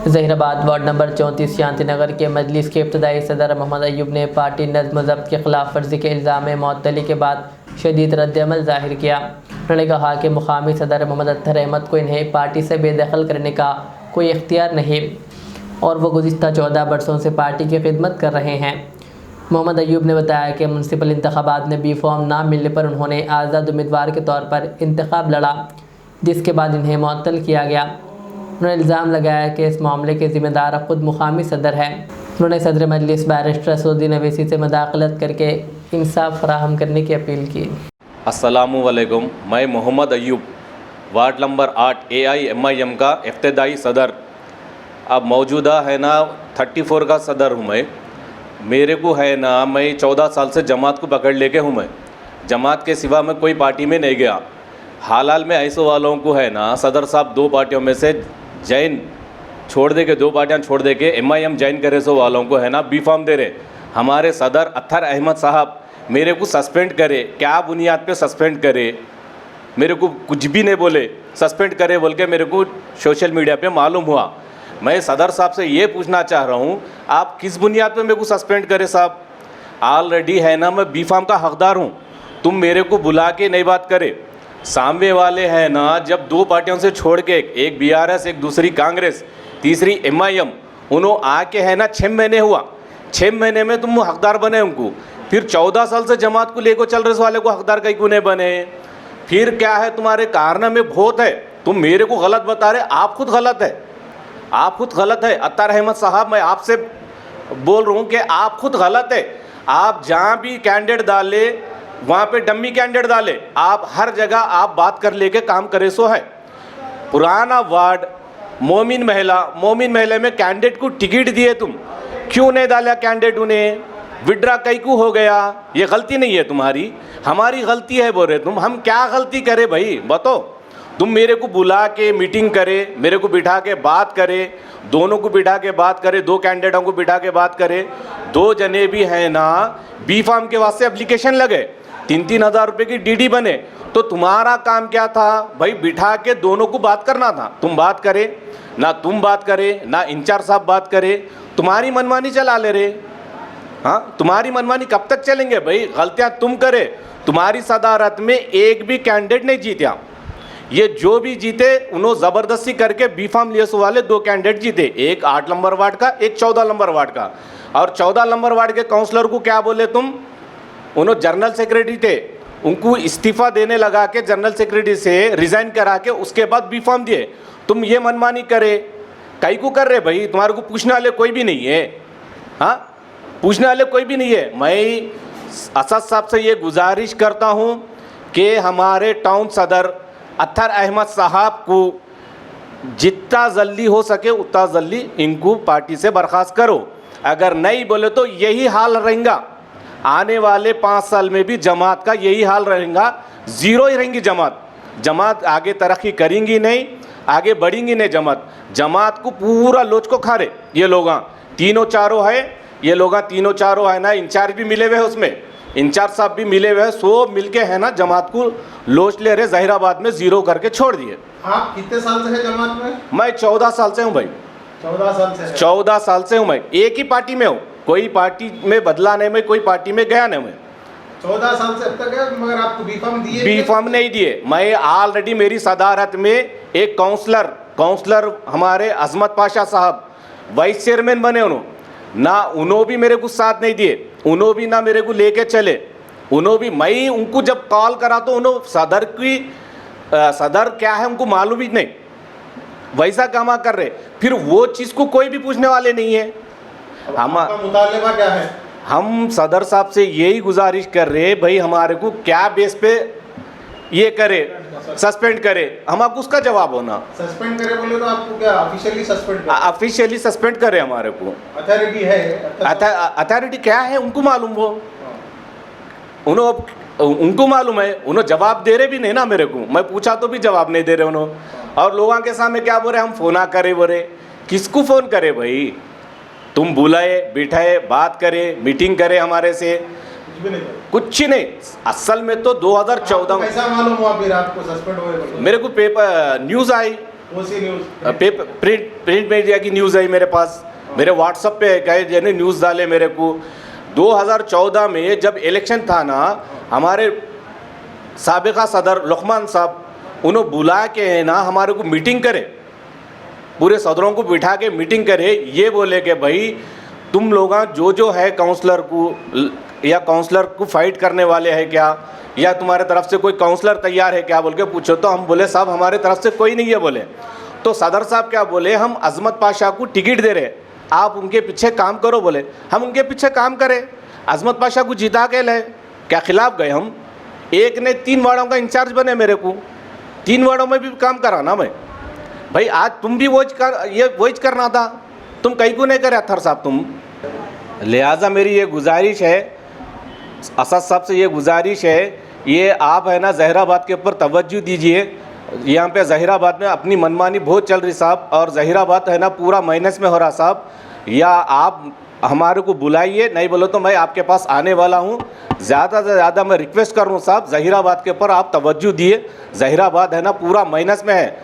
Zaheerabad ward number 34 Shanti Nagar के मजलिस के इब्तदाई सदर मोहम्मद अयूब ने पार्टी नज़्म ज़ब्त के खिलाफ वर्जी के इल्ज़ाम में मुअत्तली के बाद शदीद रद्दअमल ज़ाहिर किया। उन्होंने कहा कि मुकामी सदर मोहम्मद अत्तर अहमद को इन्हें पार्टी से बेदखल करने का कोई इख्तियार नहीं और वो गुज़िश्ता 14 बरसों से पार्टी की खिदमत कर रहे हैं। मोहम्मद अयूब ने बताया कि म्युनिसिपल इंतखाबात में बी फॉर्म ना मिलने पर उन्होंने आज़ाद उम्मीदवार के तौर पर इंतखाब लड़ा, जिसके बाद इन्हें मुअत्तल किया गया। उन्होंने इल्ज़ाम लगाया कि इस मामले के ज़िम्मेदार ख़ुद मुकामी सदर हैं। उन्होंने सदर मजलिस बैरिस्टर असदुद्दीन अवैसी से मुदाखलत करके इंसाफ फराहम करने की अपील की। अस्सलामु अलैकुम, मैं Mohammad Ayub ward number 8 AIMIM का इब्तदाई सदर, अब मौजूदा है ना 34 का सदर हूँ मैं। मेरे को है ना, मैं 14 साल से जमात को पकड़ लेके हूँ। मैं जमात के सिवा मैं कोई पार्टी में नहीं गया। हाल में ऐसे वालों को है ना, सदर साहब 2 पार्टियों में से जैन छोड़ दे के 2 पार्टियाँ छोड़ दे के MIM जैन करे सो वालों को है ना बी फॉर्म दे रहे। हमारे सदर अत्तर अहमद साहब मेरे को सस्पेंड करे, क्या बुनियाद पे सस्पेंड करे, मेरे को कुछ भी नहीं बोले, सस्पेंड करे बोल के मेरे को सोशल मीडिया पे मालूम हुआ। मैं सदर साहब से ये पूछना चाह रहा हूँ, आप किस बुनियाद पे मेरे को सस्पेंड करे साहब? ऑलरेडी है ना मैं बी फॉर्म का हकदार हूँ, तुम मेरे को बुला के नहीं बात करे। सामने वाले हैं ना, जब 2 पार्टियों से छोड़ के एक BRS, एक दूसरी कांग्रेस, तीसरी MIM, उन्होंने आके है ना 6 महीने हुआ, 6 महीने में तुम हकदार बने उनको। फिर 14 साल से जमात को लेकर चल रहे उस वाले को हकदार कहीं क्यों नहीं बने? फिर क्या है, तुम्हारे कारनामे बहुत है, तुम मेरे को गलत बता रहे, आप खुद गलत है, आप खुद गलत है। अत्तर अहमद साहब, मैं आपसे बोल रहा हूँ कि आप खुद गलत है। आप जहाँ भी कैंडिडेट डाले वहाँ पे डम्मी कैंडिडेट डाले, आप हर जगह आप बात कर लेके काम करे सो है। पुराना वार्ड मोमिन महला में कैंडिडेट को टिकट दिए, तुम क्यों नहीं डाला कैंडिडेट? उन्हें विड्रा कई को हो गया, ये गलती नहीं है तुम्हारी, हमारी गलती है बोल रहे तुम। हम क्या गलती करे भाई बताओ? तुम मेरे को बुला के मीटिंग करे, मेरे को बिठा के बात करे, दोनों को बिठा के बात करे, 2 कैंडिडेटों को बिठा के बात करे। 2 जने भी है ना बी फॉर्म के वास्ते एप्लीकेशन लगे, 3-3 हज़ार रुपये की DD बने। तो तुम्हारा काम क्या था भाई? बिठा के दोनों को बात करना था। तुम बात करे ना, तुम बात करे ना, इंचार्ज साहब बात करे, तुम्हारी मनमानी चला ले रहे। हाँ, तुम्हारी मनमानी कब तक चलेंगे भाई? गलतियाँ तुम करे, तुम्हारी सदारत में एक भी कैंडिडेट नहीं जीता। ये जो भी जीते उन्होंने ज़बरदस्ती करके बी फॉर्म लिए वाले 2 कैंडिडेट जीते, एक 8 नंबर वार्ड का, एक 14 नंबर वार्ड का। और 14 नंबर वार्ड के काउंसलर को क्या बोले तुम? उन्होंने जनरल सेक्रेटरी थे, उनको इस्तीफ़ा देने लगा के जनरल सेक्रेटरी से रिज़ाइन करा के उसके बाद बी फॉर्म दिए। तुम ये मनमानी करे, कई को कर रहे भाई? तुम्हारे को पूछने वाले कोई भी नहीं है। हाँ, पूछने वाले कोई भी नहीं है। मैं असद साहब से ये गुजारिश करता हूँ कि हमारे टाउन सदर अत्तर अहमद साहब को जितना जल्दी हो सके उतना जल्दी इनको पार्टी से बर्खास्त करो। अगर नहीं बोले तो यही हाल रहेगा, आने वाले 5 साल में भी जमात का यही हाल रहेगा, ज़ीरो ही रहेंगी जमात आगे तरक्की करेंगी नहीं, आगे बढ़ेंगी नहीं। जमात को पूरा लोच को खा रहे ये लोग, तीनों चारों है, ये लोग तीनों चारों है ना, इंचार्ज भी मिले हुए हैं, उसमें इंचार्ज साहब भी मिले हुए हैं, सब मिलके है ना जमात को लोच ले रहे, ज़हीराबाद में ज़ीरो करके छोड़ दिए। आप कितने साल से है जमात में? मैं 14 साल से हूँ भाई। 14 साल से? 14 साल से हूँ मैं, एक ही पार्टी में हूँ, कोई पार्टी में बदला नहीं, मैं कोई पार्टी में गया नहीं। मैं 14 साल से अब तक है, मगर आपको बी फॉर्म दिए? बी फॉर्म नहीं दिए। मैं ऑलरेडी मेरी सदारत में एक काउंसलर हमारे अजमत पाशा साहब वाइस चेयरमैन बने, उन्होंने ना, उन्होंने भी मेरे को साथ नहीं दिए, उन्होंने भी ना मेरे को लेके चले, उन्होंने भी, मैं उनको जब कॉल करा तो उन्होंने सदर क्या है उनको मालूम ही नहीं, वैसा काम कर रहे। फिर वो चीज़ को कोई भी पूछने वाले नहीं है। हमारा मुतालिबा क्या है? हम सदर साहब से यही गुजारिश कर रहे भाई, हमारे को क्या बेस पे ये करे, सस्पेंड करे, हम आपको उसका जवाब होना। सस्पेंड करे बोले तो आपको क्या ऑफिशियली सस्पेंड करे? ऑफिशियली सस्पेंड करे हमारे को। अथॉरिटी है? अथॉरिटी क्या है उनको मालूम, वो उनको मालूम है, उन्होंने जवाब दे रहे भी नहीं ना मेरे को। मैं पूछा तो भी जवाब नहीं दे रहे उन्होंने। और लोगों के सामने क्या बोल रहे, हम फ़ोना करे बोले, किसको फ़ोन करे भाई? तुम बुलाए, बिठाए, बात करे, मीटिंग करे हमारे से, कुछ ही नहीं। असल में तो 2014 कैसा मालूम हुआ फिर आपको सस्पेंड हुए? मेरे को पेपर न्यूज़ आई ओसी न्यूज़ प्रिंट मीडिया की न्यूज़ है मेरे पास, मेरे व्हाट्सएप पे है, कहे जने न्यूज़ डाले मेरे को। 2014 में जब इलेक्शन था ना, हमारे साबिका सदर लुकमान साहब उन्होंने बुला के है ना हमारे को मीटिंग करे, पूरे सदरों को बिठा के मीटिंग करे, ये बोले कि भाई तुम लोग जो है काउंसलर को या काउंसलर को फाइट करने वाले हैं क्या, या तुम्हारे तरफ से कोई काउंसलर तैयार है क्या बोल के पूछो। तो हम बोले साहब हमारे तरफ से कोई नहीं है बोले। तो सदर साहब क्या बोले, हम अजमत पाशा को टिकट दे रहे, आप उनके पीछे काम करो बोले। हम उनके पीछे काम करें, अजमत पाशा को जिता के लाए, क्या खिलाफ गए हम? एक ने 3 वार्डों का इंचार्ज बने, मेरे को 3 वार्डों में भी काम करा ना मैं। भाई आज तुम भी वही करना था, तुम कहीं को नहीं करे अथर साहब तुम। लिहाजा मेरी ये गुजारिश है, असद साहब से ये गुजारिश है, ये आप है ना जहीराबाद के ऊपर तवज्जो दीजिए। यहाँ पे जहीराबाद में अपनी मनमानी बहुत चल रही साहब, और जहीराबाद है ना पूरा माइनस में हो रहा साहब। या आप हमारे को बुलाइए, नहीं बोलो तो मैं आपके पास आने वाला हूँ। ज़्यादा से ज़्यादा मैं रिक्वेस्ट कर रहा हूँ साहब, जहीराबाद के ऊपर आप तवज्जो दिए। जहीराबाद है ना पूरा माइनस में है।